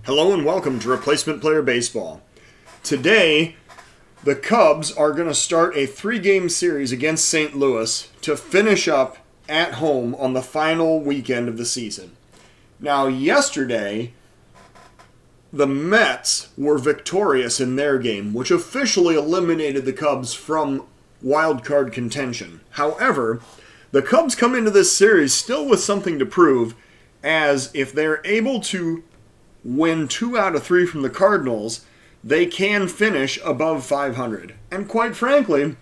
Hello and welcome to Replacement Player Baseball. Today, the Cubs are going to start a 3-game series against St. Louis to finish up at home on the final weekend of the season. Now, yesterday, the Mets were victorious in their game, which officially eliminated the Cubs from wild card contention. However, the Cubs come into this series still with something to prove, as if they're able to win 2 out of 3 from the Cardinals, they can finish above 500. And quite frankly,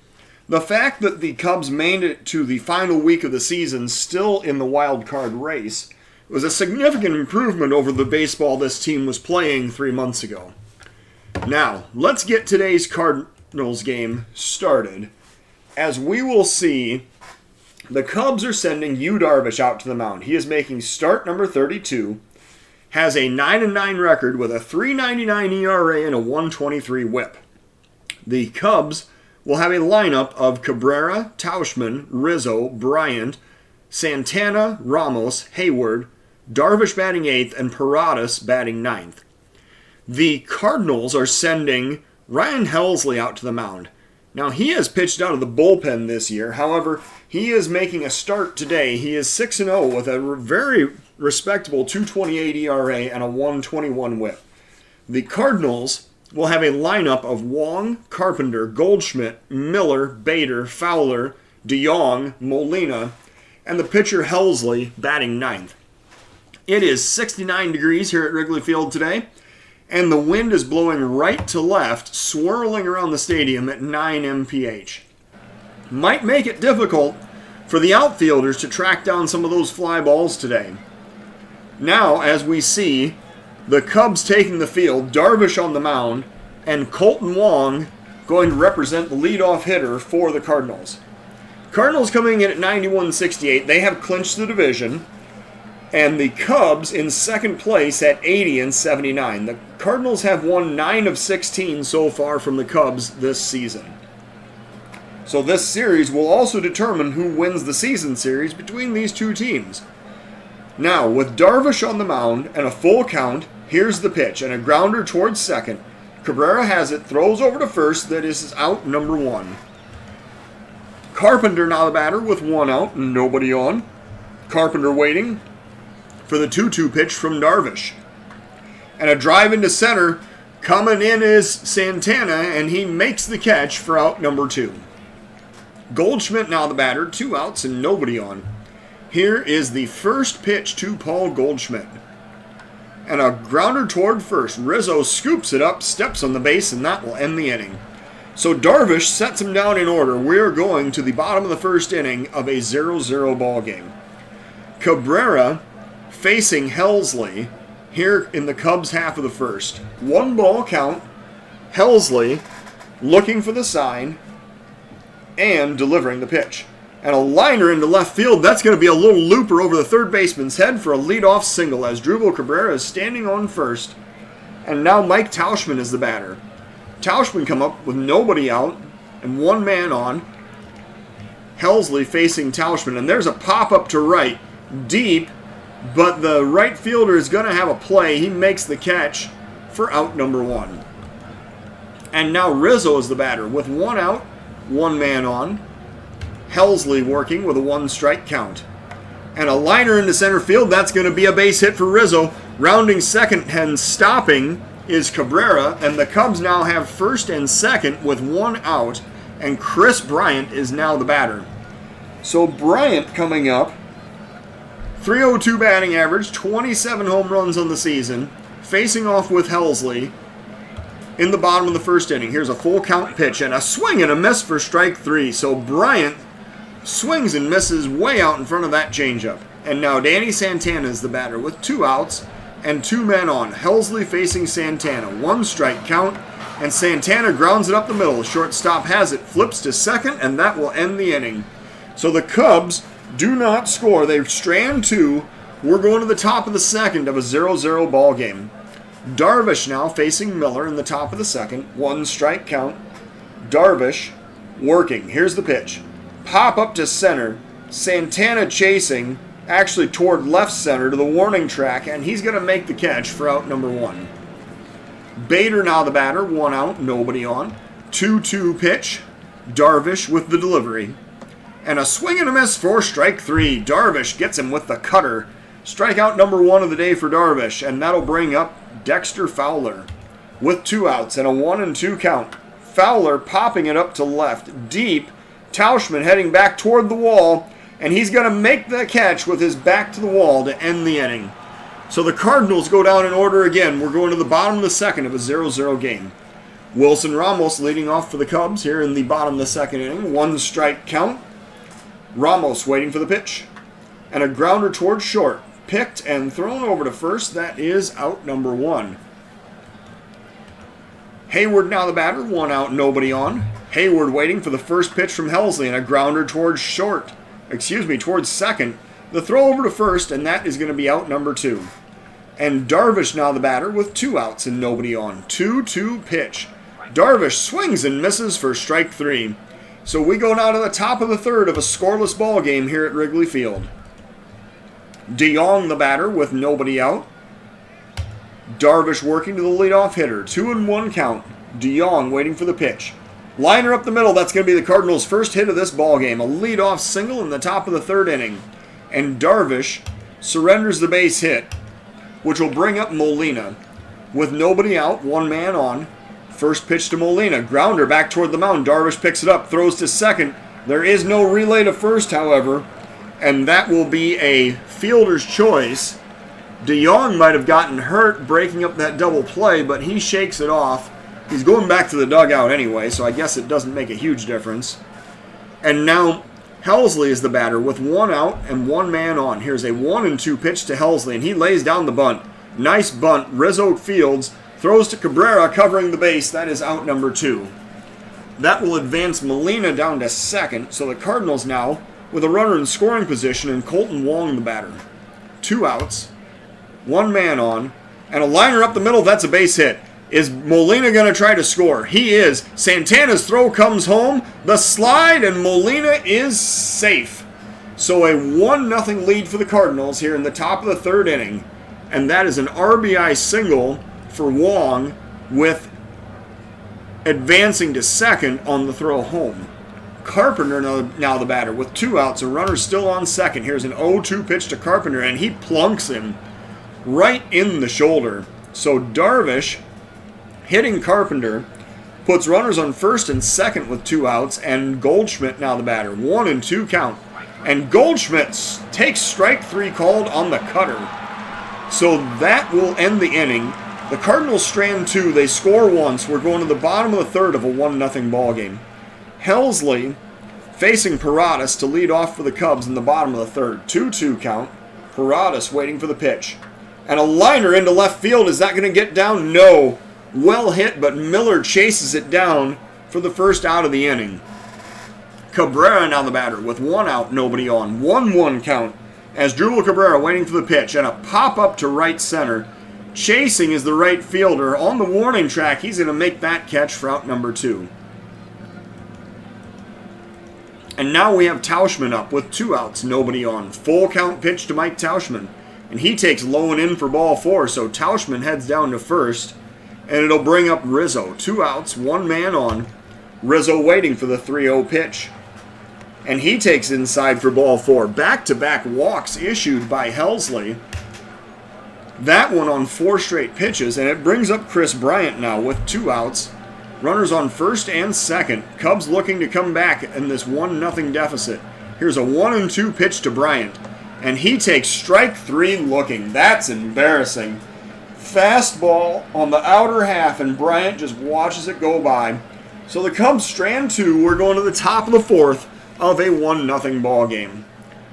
the fact that the Cubs made it to the final week of the season still in the wild card race was a significant improvement over the baseball this team was playing 3 months ago. Now, let's get today's Cardinals game started, as we will see the Cubs are sending Yu Darvish out to the mound. He is making start number 32, has a 9-9 record with a 3.99 ERA and a 1.23 WHIP. The Cubs will have a lineup of Cabrera, Tauchman, Rizzo, Bryant, Santana, Ramos, Hayward, Darvish batting 8th, and Paradas batting 9th. The Cardinals are sending Ryan Helsley out to the mound. Now, he has pitched out of the bullpen this year. However, he is making a start today. He is 6-0 with a very respectable 2.28 ERA and a 1.21 WHIP. The Cardinals will have a lineup of Wong, Carpenter, Goldschmidt, Miller, Bader, Fowler, DeYoung, Molina, and the pitcher Helsley batting 9th. It is 69 degrees here at Wrigley Field today, and the wind is blowing right to left, swirling around the stadium at 9 mph. Might make it difficult for the outfielders to track down some of those fly balls today. Now, as we see, the Cubs taking the field, Darvish on the mound, and Colton Wong going to represent the leadoff hitter for the Cardinals. Cardinals coming in at 91-68. They have clinched the division, and the Cubs in second place at 80-79. The Cardinals have won 9 of 16 so far from the Cubs this season. So this series will also determine who wins the season series between these two teams. Now, with Darvish on the mound and a full count, here's the pitch, and a grounder towards second. Cabrera has it, throws over to first, that is out number 1. Carpenter now the batter with 1 out and nobody on. Carpenter waiting for the 2-2 pitch from Darvish. And a drive into center, coming in is Santana, and he makes the catch for out number 2. Goldschmidt now the batter, 2 outs and nobody on. Here is the first pitch to Paul Goldschmidt. And a grounder toward first. Rizzo scoops it up, steps on the base, and that will end the inning. So Darvish sets him down in order. We're going to the bottom of the first inning of a 0-0 ball game. Cabrera facing Helsley here in the Cubs half of the first. 1 ball count. Helsley looking for the sign and delivering the pitch. And a liner into left field. That's going to be a little looper over the third baseman's head for a leadoff single, as Drupal Cabrera is standing on first. And now Mike Tauchman is the batter. Tauchman come up with nobody out and 1 man on. Helsley facing Tauchman, and there's a pop-up to right, deep, but the right fielder is going to have a play. He makes the catch for out number 1. And now Rizzo is the batter with 1 out, 1 man on. Helsley working with a 1-strike count. And a liner into center field. That's going to be a base hit for Rizzo. Rounding second and stopping is Cabrera. And the Cubs now have first and second with 1 out. And Chris Bryant is now the batter. So Bryant coming up. .302 batting average. 27 home runs on the season. Facing off with Helsley in the bottom of the first inning. Here's a full count pitch. And a swing and a miss for strike 3. So Bryant swings and misses way out in front of that changeup. And now Danny Santana is the batter with 2 outs and 2 men on. Helsley facing Santana. 1-strike count, and Santana grounds it up the middle. Shortstop has it, flips to second, and that will end the inning. So the Cubs do not score. They strand 2. We're going to the top of the second of a 0-0 ball game. Darvish now facing Miller in the top of the second. 1-strike count. Darvish working. Here's the pitch. Pop up to center. Santana chasing. actually toward left center to the warning track, and he's going to make the catch for out number 1. Bader now the batter, 1 out, nobody on. 2-2 pitch. Darvish with the delivery. And a swing and a miss for strike 3. Darvish gets him with the cutter. Strikeout number 1 of the day for Darvish, and that'll bring up Dexter Fowler with 2 outs and a 1-2 count. Fowler popping it up to left, deep. Tauschman heading back toward the wall, and he's going to make the catch with his back to the wall to end the inning. So the Cardinals go down in order again. We're going to the bottom of the second of a 0-0 game. Wilson Ramos leading off for the Cubs here in the bottom of the second inning. 1 strike count. Ramos waiting for the pitch. And a grounder towards short. Picked and thrown over to first. That is out number 1. Hayward now the batter. 1 out, nobody on. Hayward waiting for the first pitch from Helsley and a grounder towards towards second. The throw over to first, and that is going to be out number 2. And Darvish now the batter with 2 outs and nobody on. 2-2 pitch. Darvish swings and misses for strike 3. So we go now to the top of the third of a scoreless ball game here at Wrigley Field. DeYoung the batter with nobody out. Darvish working to the leadoff hitter. 2-1 count. DeYoung waiting for the pitch. Liner up the middle. That's going to be the Cardinals' first hit of this ball game. A leadoff single in the top of the third inning. And Darvish surrenders the base hit, which will bring up Molina. With nobody out, 1 man on. First pitch to Molina. Grounder back toward the mound. Darvish picks it up, throws to second. There is no relay to first, however. And that will be a fielder's choice. DeYoung might have gotten hurt breaking up that double play, but he shakes it off. He's going back to the dugout anyway, so I guess it doesn't make a huge difference. And now Helsley is the batter with 1 out and 1 man on. Here's a 1-2 pitch to Helsley, and he lays down the bunt. Nice bunt. Rizzo fields, throws to Cabrera covering the base. That is out number 2. That will advance Molina down to second, so the Cardinals now with a runner in scoring position and Colton Wong the batter. 2 outs, 1 man on, and a liner up the middle. That's a base hit. Is Molina going to try to score? He is. Santana's throw comes home. The slide, and Molina is safe. So a 1-0 lead for the Cardinals here in the top of the third inning. And that is an RBI single for Wong with advancing to second on the throw home. Carpenter now the batter with 2 outs. A runner still on second. Here's an 0-2 pitch to Carpenter, and he plunks him right in the shoulder. So Darvish, hitting Carpenter, puts runners on first and second with 2 outs, and Goldschmidt now the batter. 1-2 count. And Goldschmidt takes strike 3 called on the cutter. So that will end the inning. The Cardinals strand 2. They score once. We're going to the bottom of the third of a 1-0 ball game. Helsley facing Paradas to lead off for the Cubs in the bottom of the third. 2-2 count. Paradas waiting for the pitch. And a liner into left field. Is that going to get down? No. Well hit, but Miller chases it down for the first out of the inning. Cabrera now the batter with 1 out, nobody on. 1-1 count as Drupal Cabrera waiting for the pitch, and a pop-up to right center. Chasing is the right fielder. On the warning track, he's going to make that catch for out number 2. And now we have Tauschman up with 2 outs, nobody on. Full count pitch to Mike Tauschman. And he takes low and in for ball 4, so Tauschman heads down to first. And it'll bring up Rizzo. 2 outs, 1 man on. Rizzo waiting for the 3-0 pitch. And he takes inside for ball 4. Back-to-back walks issued by Helsley. That one on 4 straight pitches, and it brings up Chris Bryant now with 2 outs. Runners on first and second. Cubs looking to come back in this 1-0 deficit. Here's a 1-2 pitch to Bryant. And he takes strike 3 looking. That's embarrassing. Fastball on the outer half, and Bryant just watches it go by. So the Cubs strand 2. We're going to the top of the fourth of a 1-0 ball game.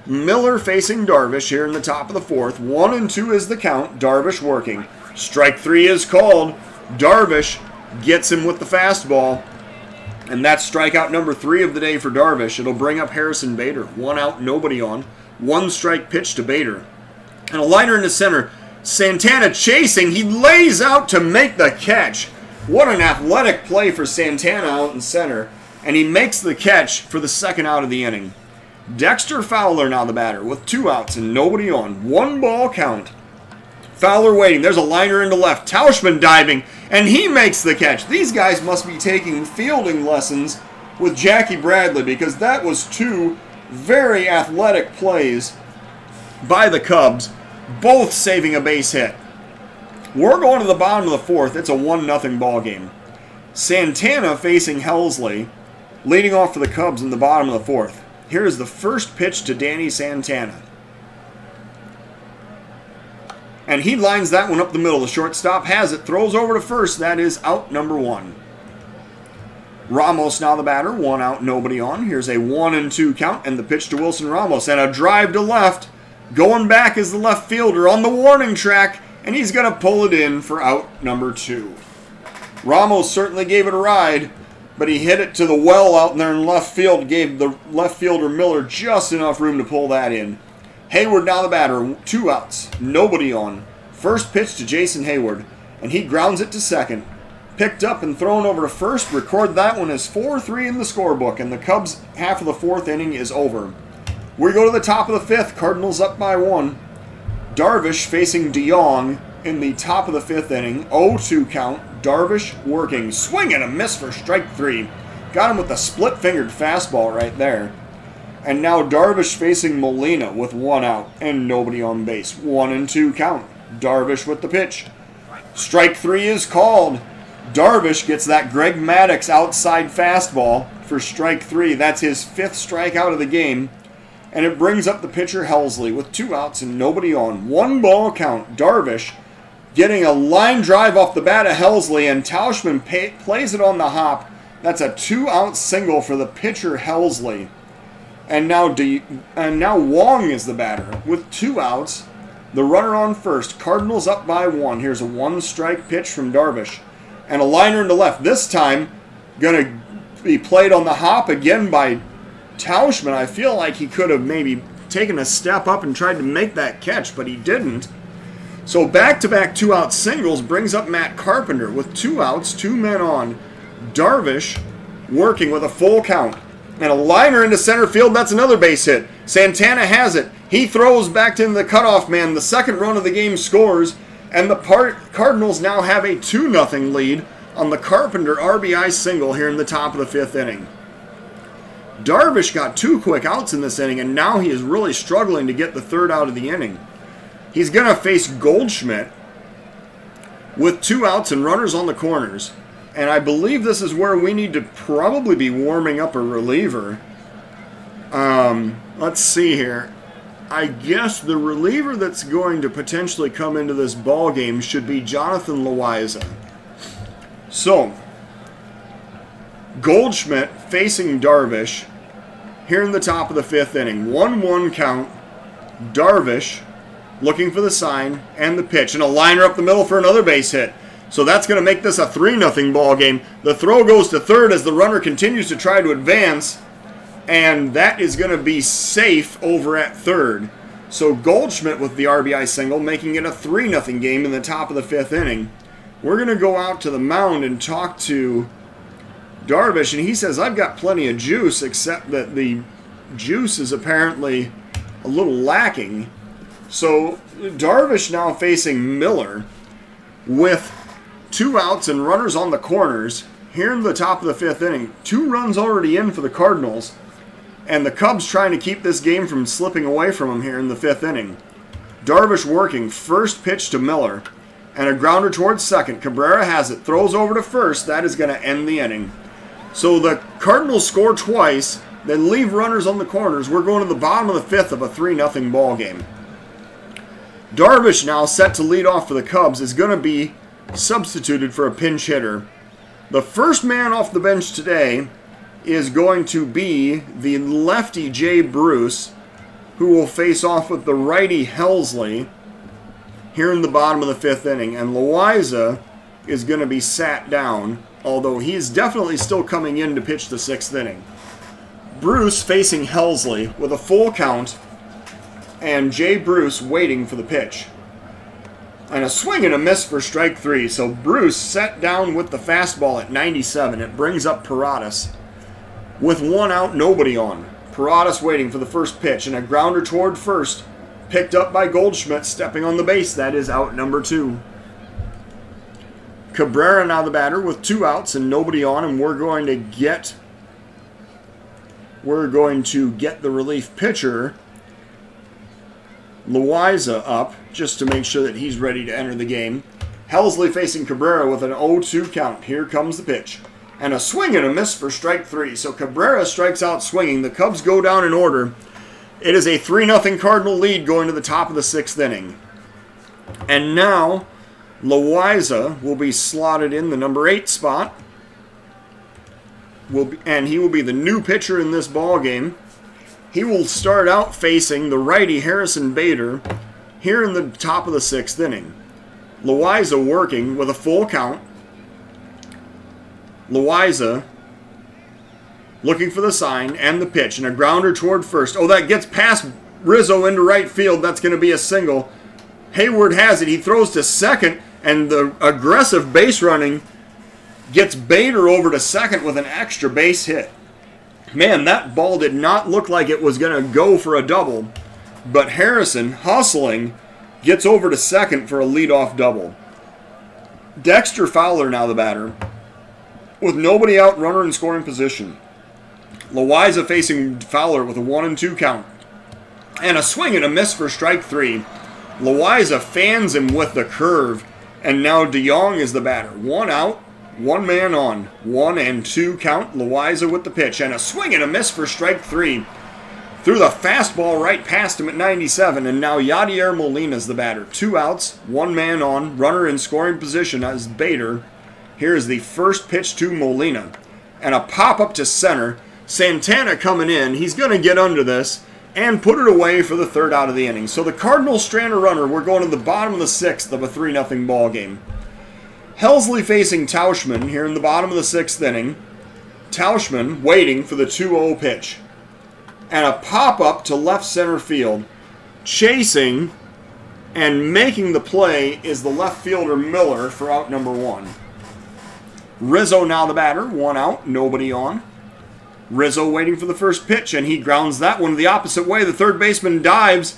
Miller facing Darvish here in the top of the fourth. 1-2 is the count. Darvish working. Strike 3 is called. Darvish gets him with the fastball. And that's strikeout number 3 of the day for Darvish. It'll bring up Harrison Bader. 1 out, nobody on. 1 strike pitch to Bader. And a liner in the center. Santana chasing. He lays out to make the catch. What an athletic play for Santana out in center. And he makes the catch for the second out of the inning. Dexter Fowler now the batter with 2 outs and nobody on. 1 ball count. Fowler waiting. There's a liner into left. Tauschman diving, and he makes the catch. These guys must be taking fielding lessons with Jackie Bradley, because that was 2 very athletic plays by the Cubs, both saving a base hit. We're going to the bottom of the 4th. It's a 1-0 ball game. Santana facing Helsley, leading off for the Cubs in the bottom of the 4th. Here is the first pitch to Danny Santana. And he lines that one up the middle. The shortstop has it, throws over to first. That is out number 1. Ramos now the batter, 1 out, nobody on. Here's a 1-2 count, and the pitch to Wilson Ramos. And a drive to left. Going back is the left fielder on the warning track, and he's going to pull it in for out number 2. Ramos certainly gave it a ride, but he hit it to the well out there in left field, gave the left fielder Miller just enough room to pull that in. Hayward now the batter, 2 outs, nobody on. First pitch to Jason Hayward, and he grounds it to second. Picked up and thrown over to first. Record that one as 4-3 in the scorebook, and the Cubs' half of the 4th inning is over. We go to the top of the 5th, Cardinals up by 1. Darvish facing DeYoung in the top of the 5th inning, 0-2 count. Darvish working, swing and a miss for strike 3. Got him with a split-fingered fastball right there. And now Darvish facing Molina with 1 out and nobody on base. 1-2 count. Darvish with the pitch. Strike 3 is called. Darvish gets that Greg Maddux outside fastball for strike 3. That's his 5th strikeout of the game. And it brings up the pitcher Helsley with 2 outs and nobody on. 1 ball count. Darvish getting a line drive off the bat of Helsley, and Tauschman plays it on the hop. That's a 2-out single for the pitcher Helsley. And now Wong is the batter with 2 outs. The runner on first. Cardinals up by 1. Here's a 1-strike pitch from Darvish. And a liner into left. This time going to be played on the hop again by Tauschman. I feel like he could have maybe taken a step up and tried to make that catch, but he didn't. So back-to-back 2-out singles brings up Matt Carpenter with 2 outs, 2 men on. Darvish working with a full count. And a liner into center field. That's another base hit. Santana has it. He throws back to the cutoff man. The second run of the game scores. And the Cardinals now have a 2-0 lead on the Carpenter RBI single here in the top of the 5th inning. Darvish got 2 quick outs in this inning, and now he is really struggling to get the 3rd out of the inning. He's going to face Goldschmidt with 2 outs and runners on the corners. And I believe this is where we need to probably be warming up a reliever. Let's see here. I guess the reliever that's going to potentially come into this ball game should be Jonathan Loaiza. So, Goldschmidt facing Darvish here in the top of the 5th inning. 1-1 count. Darvish looking for the sign and the pitch, and a liner up the middle for another base hit. So that's going to make this a 3-0 ball game. The throw goes to third as the runner continues to try to advance, and that is going to be safe over at third. So Goldschmidt with the RBI single, making it a 3-0 game in the top of the 5th inning. We're going to go out to the mound and talk to Darvish, and he says, I've got plenty of juice, except that the juice is apparently a little lacking. So Darvish now facing Miller with 2 outs and runners on the corners here in the top of the 5th inning. 2 runs already in for the Cardinals, and the Cubs trying to keep this game from slipping away from them here in the 5th inning. Darvish working, first pitch to Miller, and a grounder towards second. Cabrera has it, throws over to first. That is going to end the inning. So the Cardinals score twice, then leave runners on the corners. We're going to the bottom of the 5th of a 3-0 ball game. Darvish now set to lead off for the Cubs is going to be substituted for a pinch hitter. The first man off the bench today is going to be the lefty Jay Bruce, who will face off with the righty Helsley here in the bottom of the 5th inning. And Loaiza is going to be sat down, although he's definitely still coming in to pitch the 6th inning. Bruce facing Helsley with a full count, and Jay Bruce waiting for the pitch. And a swing and a miss for strike 3. So Bruce set down with the fastball at 97. It brings up Paradas with 1 out, nobody on. Paradas waiting for the first pitch, and a grounder toward first, picked up by Goldschmidt, stepping on the base. That is out number 2. Cabrera now the batter with 2 outs and nobody on, and we're going to get the relief pitcher, Loaiza, up just to make sure that he's ready to enter the game. Helsley facing Cabrera with an 0-2 count. Here comes the pitch. And a swing and a miss for strike 3. So Cabrera strikes out swinging. The Cubs go down in order. It is a 3-0 Cardinal lead going to the top of the 6th inning. And now Loaiza will be slotted in the number 8 spot. And he will be the new pitcher in this ball game. He will start out facing the righty Harrison Bader here in the top of the 6th inning. Loaiza working with a full count. Loaiza looking for the sign and the pitch, and a grounder toward first. Oh, that gets past Rizzo into right field. That's going to be a single. Hayward has it. He throws to second, and the aggressive base running gets Bader over to second with an extra base hit. Man, that ball did not look like it was going to go for a double, but Harrison, hustling, gets over to second for a leadoff double. Dexter Fowler now the batter, with nobody out, runner in scoring position. Loaiza facing Fowler with a 1-2 count. And a swing and a miss for strike 3. Loaiza fans him with the curve, and now DeYoung is the batter. 1 out, 1 man on. 1-2 count. Loaiza with the pitch, and a swing and a miss for strike 3. Threw the fastball right past him at 97, and now Yadier Molina's the batter. 2 outs, 1 man on, runner in scoring position as Bader. Here's the first pitch to Molina. And a pop-up to center. Santana coming in. He's going to get under this and put it away for the 3rd out of the inning. So the Cardinals strand a runner. We're going to the bottom of the 6th of a 3-0 ball game. Helsley facing Tauschman here in the bottom of the 6th inning. Tauschman waiting for the 2-0 pitch. And a pop-up to left center field. Chasing and making the play is the left fielder Miller for out number 1. Rizzo now the batter, 1 out, nobody on. Rizzo waiting for the first pitch, and he grounds that one the opposite way. The third baseman dives,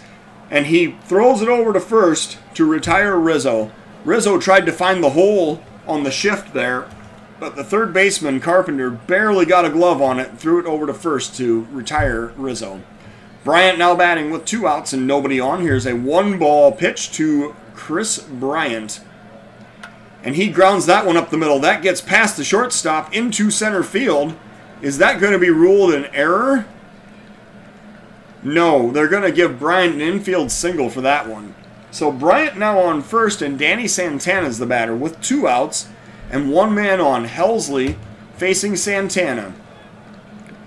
and he throws it over to first to retire Rizzo. Rizzo tried to find the hole on the shift there, but the third baseman, Carpenter, barely got a glove on it and threw it over to first to retire Rizzo. Bryant now batting with 2 outs and nobody on. Here's a 1-ball pitch to Chris Bryant. And he grounds that one up the middle. That gets past the shortstop into center field. Is that going to be ruled an error? No, they're going to give Bryant an infield single for that one. So Bryant now on first, and Danny Santana's the batter with 2 outs and 1 man on. Helsley facing Santana.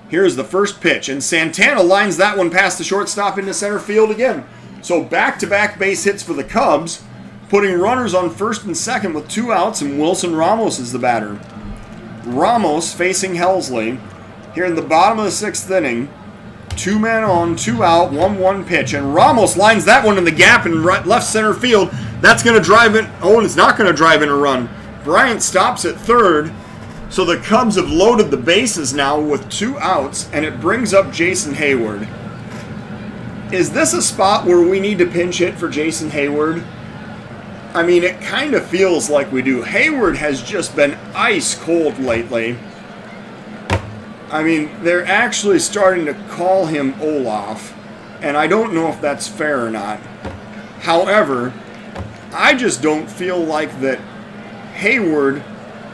Here's the first pitch, and Santana lines that one past the shortstop into center field again. So back-to-back base hits for the Cubs, putting runners on first and second with 2 outs, and Wilson Ramos is the batter. Ramos facing Helsley here in the bottom of the 6th inning. 2 men on, 2 out, 1-1 pitch, and Ramos lines that one in the gap in left center field. That's going to drive in. Oh, and it's not going to drive in a run. Bryant stops at third, so the Cubs have loaded the bases now with 2 outs, and it brings up Jason Hayward. Is this a spot where we need to pinch hit for Jason Hayward? I mean, it kind of feels like we do. Hayward has just been ice cold lately. I mean, they're actually starting to call him Olaf, and I don't know if that's fair or not. However, I just don't feel like that Hayward,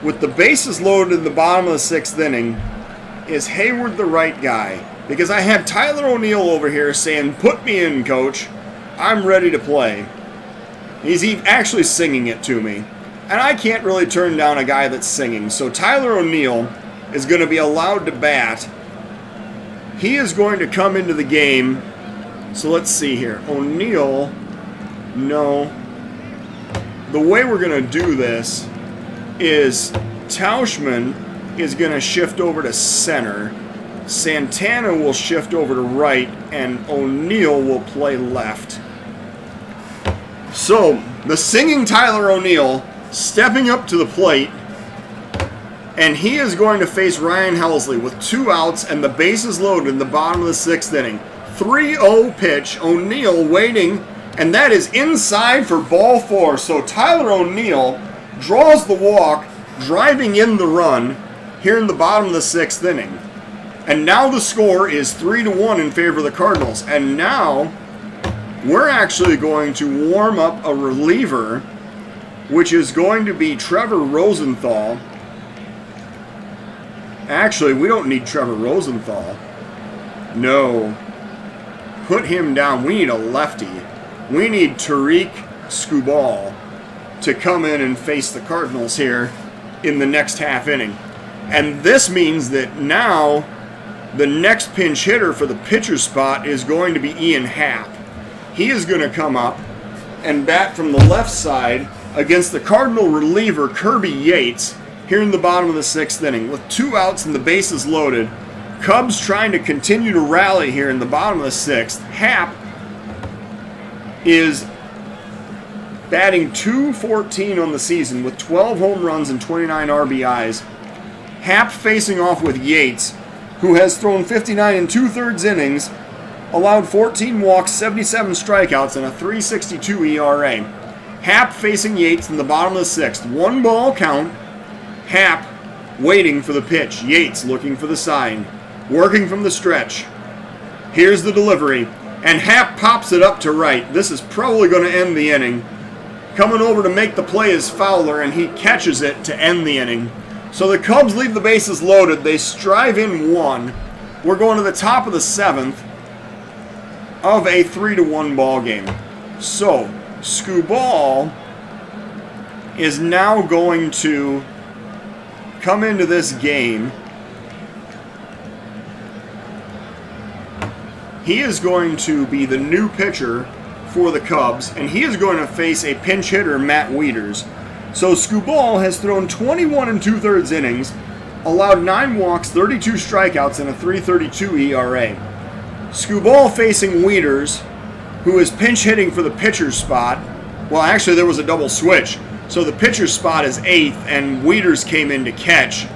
with the bases loaded in the bottom of the 6th inning, is Hayward the right guy? Because I had Tyler O'Neill over here saying, "Put me in, coach. I'm ready to play." He's actually singing it to me. And I can't really turn down a guy that's singing. So Tyler O'Neill is going to be allowed to bat. He is going to come into the game. So let's see here. O'Neill, no. The way we're going to do this is Tauschman is going to shift over to center. Santana will shift over to right. And O'Neill will play left. So, the singing Tyler O'Neill stepping up to the plate And he is going to face Ryan Helsley with 2 outs and the bases loaded in the bottom of the 6th inning. 3-0 pitch. O'Neill waiting, and that is inside for ball 4. So Tyler O'Neill draws the walk, driving in the run here in the bottom of the 6th inning. And now the score is 3-1 in favor of the Cardinals. And now we're actually going to warm up a reliever, which is going to be Trevor Rosenthal. Actually, we don't need Trevor Rosenthal. No. Put him down. We need a lefty. We need Tariq Skubal to come in and face the Cardinals here in the next half inning. And this means that now the next pinch hitter for the pitcher spot is going to be Ian Happ. He is going to come up and bat from the left side against the Cardinal reliever Kirby Yates here in the bottom of the 6th inning. With 2 outs and the bases loaded, Cubs trying to continue to rally here in the bottom of the 6th. Happ is batting .214 on the season with 12 home runs and 29 RBIs. Happ facing off with Yates, who has thrown 59 2/3 innings, allowed 14 walks, 77 strikeouts, and a .362 ERA. Happ facing Yates in the bottom of the 6th. 1 ball count. Happ waiting for the pitch. Yates looking for the sign. Working from the stretch. Here's the delivery. And Happ pops it up to right. This is probably going to end the inning. Coming over to make the play is Fowler, and he catches it to end the inning. So the Cubs leave the bases loaded. They strive in 1. We're going to the top of the 7th of a 3-1 ball game. So Skubal is now going to come into this game. He is going to be the new pitcher for the Cubs, and he is going to face a pinch hitter, Matt Wieters. So Skubal has thrown 21 2/3 innings, allowed 9 walks, 32 strikeouts, and a .332 ERA. Skubal facing Wieters, who is pinch hitting for the pitcher's spot. Well, actually, there was a double switch. So the pitcher's spot is 8th, and Wieters came in to catch.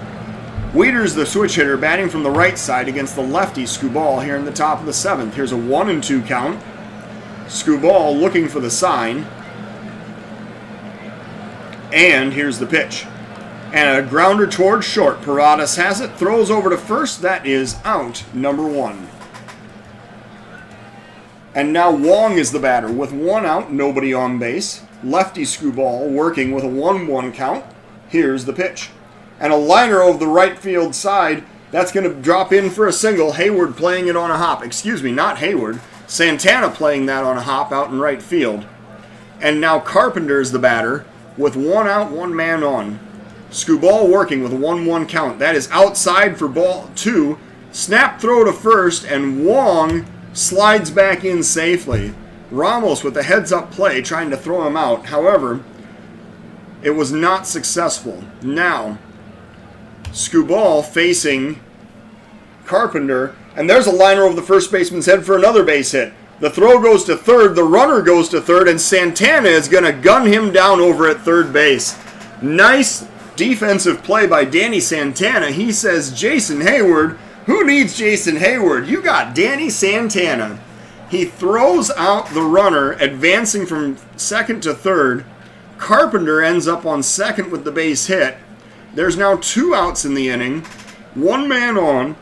Wieters, the switch hitter, batting from the right side against the lefty Skubal here in the top of the 7th. Here's a 1-2 count. Skubal looking for the sign. And here's the pitch. And a grounder towards short. Paradas has it, throws over to first. That is out, number 1. And now Wong is the batter with 1 out, nobody on base. Lefty Skubal working with a 1-1 count. Here's the pitch. And a liner over the right field side. That's going to drop in for a single. Hayward playing it on a hop. Excuse me, not Hayward. Santana playing that on a hop out in right field. And now Carpenter is the batter with 1 out, 1 man on. Skubal working with a 1-1 count. That is outside for ball 2. Snap throw to first, and Wong slides back in safely. Ramos with a heads-up play trying to throw him out. However, it was not successful. Now, Skubal facing Carpenter, and there's a liner over the first baseman's head for another base hit. The throw goes to third, the runner goes to third, and Santana is going to gun him down over at third base. Nice defensive play by Danny Santana. He says, Jason Hayward, who needs Jason Hayward? You got Danny Santana. He throws out the runner, advancing from second to third. Carpenter ends up on second with the base hit. There's now 2 outs in the inning, 1 man on,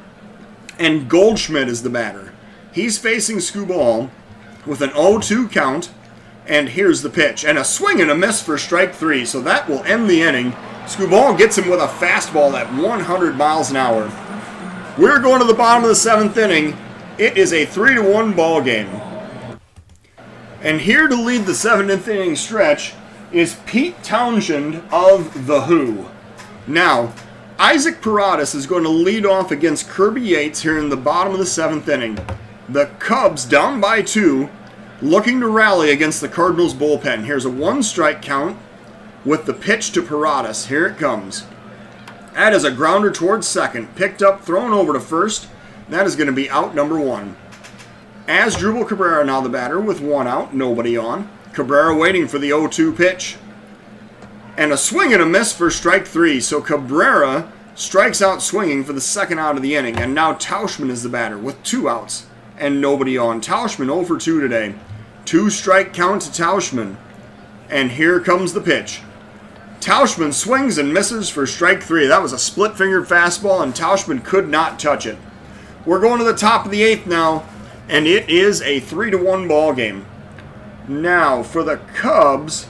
and Goldschmidt is the batter. He's facing Skubal with an 0-2 count, and here's the pitch. And a swing and a miss for strike 3, so that will end the inning. Skubal gets him with a fastball at 100 miles an hour. We're going to the bottom of the 7th inning. It is a 3-1 ball game. And here to lead the 7th inning stretch is Pete Townshend of The Who. Now, Isaac Paradas is going to lead off against Kirby Yates here in the bottom of the 7th inning. The Cubs down by 2, looking to rally against the Cardinals bullpen. Here's a 1-strike count with the pitch to Paradas. Here it comes. That is a grounder towards second. Picked up, thrown over to first. That is going to be out, number 1. Asdrubal Cabrera now the batter with 1 out, nobody on. Cabrera waiting for the 0-2 pitch. And a swing and a miss for strike 3. So Cabrera strikes out swinging for the second out of the inning. And now Tauschman is the batter with 2 outs and nobody on. Tauschman 0 for 2 today. 2-strike count to Tauschman. And here comes the pitch. Tauschman swings and misses for strike 3. That was a split-fingered fastball, and Tauschman could not touch it. We're going to the top of the 8th now, and it is a 3-1 ball game. Now, for the Cubs,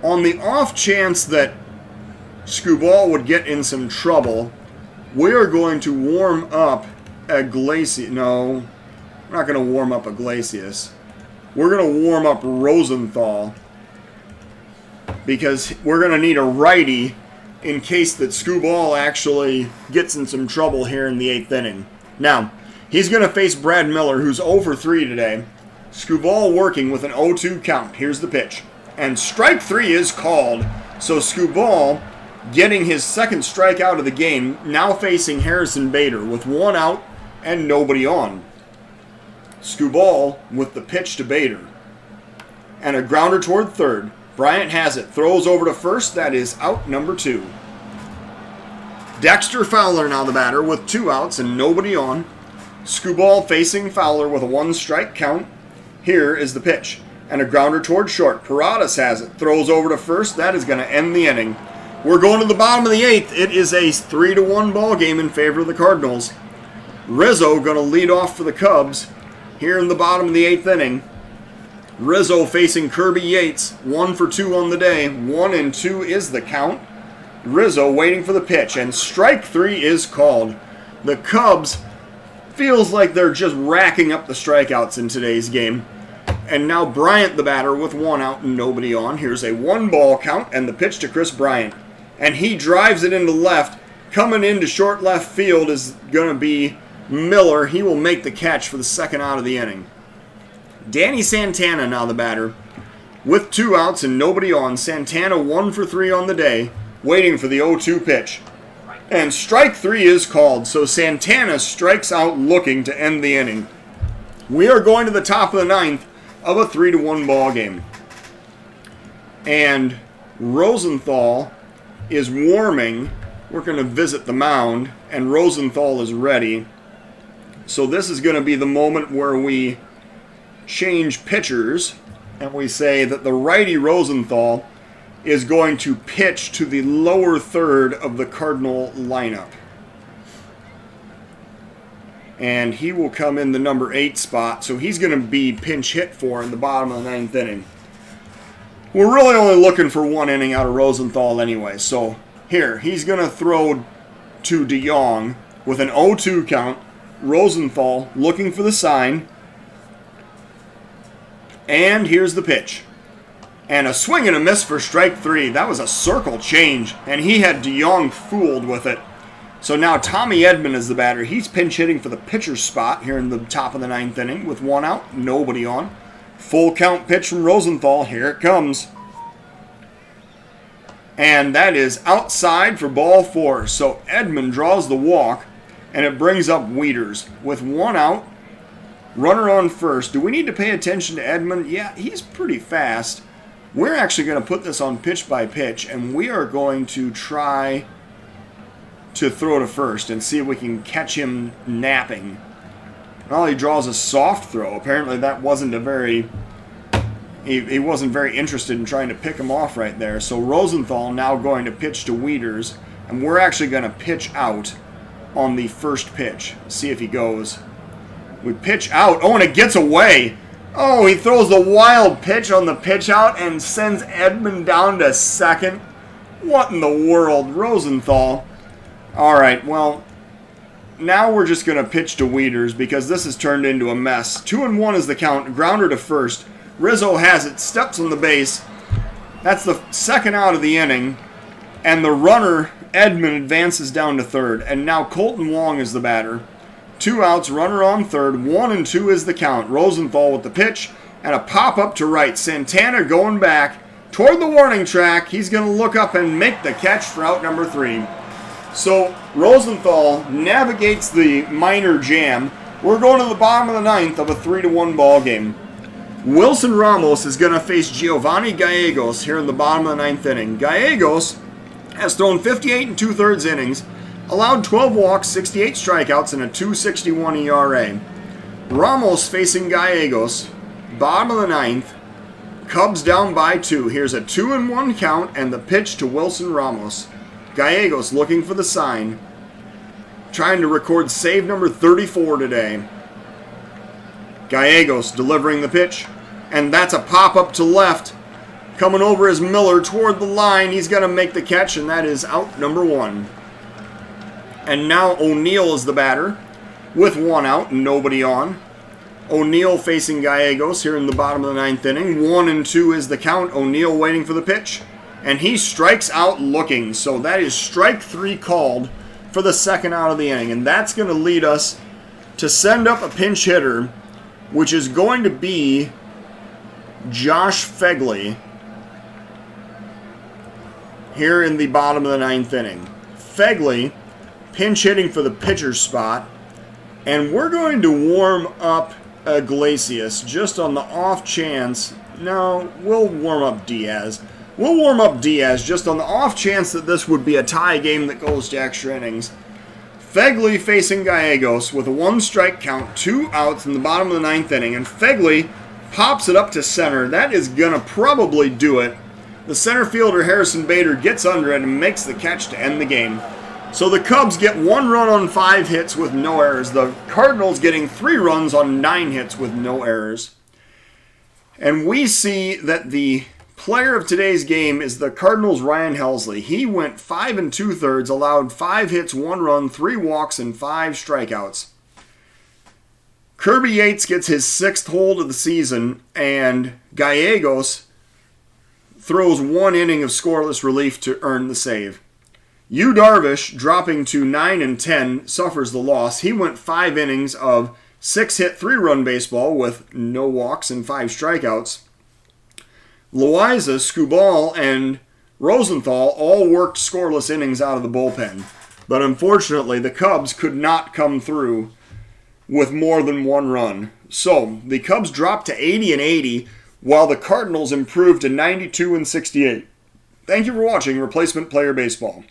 on the off chance that Skubal would get in some trouble, we are going to warm up Iglesias. No, we're not going to warm up Iglesias. We're going to warm up Rosenthal because we're going to need a righty in case that Skubal actually gets in some trouble here in the 8th inning. Now, he's going to face Brad Miller, who's 0 for 3 today. Skubal working with an 0-2 count. Here's the pitch. And strike 3 is called. So Skubal getting his second strikeout of the game, now facing Harrison Bader with 1 out and nobody on. Skubal with the pitch to Bader. And a grounder toward third. Bryant has it. Throws over to first. That is out number 2. Dexter Fowler now the batter with 2 outs and nobody on. Skubal facing Fowler with a 1-strike count. Here is the pitch. And a grounder toward short. Paradas has it. Throws over to first. That is going to end the inning. We're going to the bottom of the 8th. It is a 3-1 ball game in favor of the Cardinals. Rizzo going to lead off for the Cubs here in the bottom of the 8th inning. Rizzo facing Kirby Yates. 1 for 2 on the day. 1-2 is the count. Rizzo waiting for the pitch. And strike 3 is called. The Cubs feels like they're just racking up the strikeouts in today's game. And now Bryant the batter with 1 out and nobody on. Here's a 1-ball count and the pitch to Chris Bryant. And he drives it into left. Coming into short left field is going to be Miller. He will make the catch for the second out of the inning. Danny Santana now the batter with 2 outs and nobody on. Santana 1 for 3 on the day, waiting for the 0-2 pitch. And strike 3 is called, so Santana strikes out looking to end the inning. We are going to the top of the 9th of a 3-1 ball game. And Rosenthal is warming. We're going to visit the mound, and Rosenthal is ready. So this is going to be the moment where we change pitchers, and we say that the righty Rosenthal is going to pitch to the lower third of the Cardinal lineup. And he will come in the number 8 spot, so he's going to be pinch hit for in the bottom of the 9th inning. We're really only looking for 1 inning out of Rosenthal anyway, so here, he's going to throw to DeYoung with an 0-2 count. Rosenthal looking for the sign. And here's the pitch. And a swing and a miss for strike 3. That was a circle change, and he had DeYoung fooled with it. So now Tommy Edman is the batter. He's pinch hitting for the pitcher's spot here in the top of the 9th inning with 1 out, nobody on. Full count pitch from Rosenthal. Here it comes. And that is outside for ball 4. So Edman draws the walk, and it brings up Wieters with 1 out. Runner on first. Do we need to pay attention to Edman? Yeah, he's pretty fast. We're actually going to put this on pitch by pitch, and we are going to try to throw to first and see if we can catch him napping. Well, he draws a soft throw. Apparently that wasn't a very... He wasn't very interested in trying to pick him off right there. So Rosenthal now going to pitch to Wieters, and we're actually going to pitch out on the first pitch. See if he goes. We pitch out. Oh, and it gets away. Oh, he throws the wild pitch on the pitch out and sends Edman down to second. What in the world? Rosenthal. All right, well, now we're just going to pitch to Wieters because this has turned into a mess. 2-1 is the count. Grounder to first. Rizzo has it. Steps on the base. That's the second out of the inning. And the runner, Edman, advances down to third. And now Colton Wong is the batter. 2 outs, runner on third. 1-2 is the count. Rosenthal with the pitch and a pop up to right. Santana going back toward the warning track. He's going to look up and make the catch for out number 3. So Rosenthal navigates the minor jam. We're going to the bottom of the 9th of a 3-1 ball game. Wilson Ramos is going to face Giovanni Gallegos here in the bottom of the 9th inning. Gallegos has thrown 58 and 2/3 innings, allowed 12 walks, 68 strikeouts, and a 2.61 ERA. Ramos facing Gallegos, bottom of the ninth. Cubs down by 2. Here's a 2-1 count and the pitch to Wilson Ramos. Gallegos looking for the sign. Trying to record save number 34 today. Gallegos delivering the pitch. And that's a pop-up to left. Coming over is Miller toward the line. He's going to make the catch, and that is out number 1. And now O'Neill is the batter with 1 out and nobody on. O'Neill facing Gallegos here in the bottom of the 9th inning. 1-2 is the count. O'Neill waiting for the pitch. And he strikes out looking. So that is strike 3 called for the second out of the inning. And that's going to lead us to send up a pinch hitter, which is going to be Josh Fegley here in the bottom of the 9th inning. Fegley pinch hitting for the pitcher's spot. And we're going to warm up Iglesias just on the off chance. No, we'll warm up Diaz. We'll warm up Diaz just on the off chance that this would be a tie game that goes to extra innings. Fegley facing Gallegos with a 1-strike count, 2 outs in the bottom of the 9th inning. And Fegley pops it up to center. That is going to probably do it. The center fielder, Harrison Bader, gets under it and makes the catch to end the game. So the Cubs get 1 run on 5 hits with no errors. The Cardinals getting 3 runs on 9 hits with no errors. And we see that the player of today's game is the Cardinals' Ryan Helsley. He went 5 2/3, allowed 5 hits, 1 run, 3 walks, and 5 strikeouts. Kirby Yates gets his 6th hold of the season, and Gallegos throws 1 inning of scoreless relief to earn the save. Yu Darvish, dropping to 9 10, suffers the loss. He went 5 innings of 6-hit, 3-run baseball with no walks and 5 strikeouts. Loaiza, Skubal, and Rosenthal all worked scoreless innings out of the bullpen. But unfortunately, the Cubs could not come through with more than 1 run. So, the Cubs dropped to 80 and 80, while the Cardinals improved to 92 and 68. Thank you for watching Replacement Player Baseball.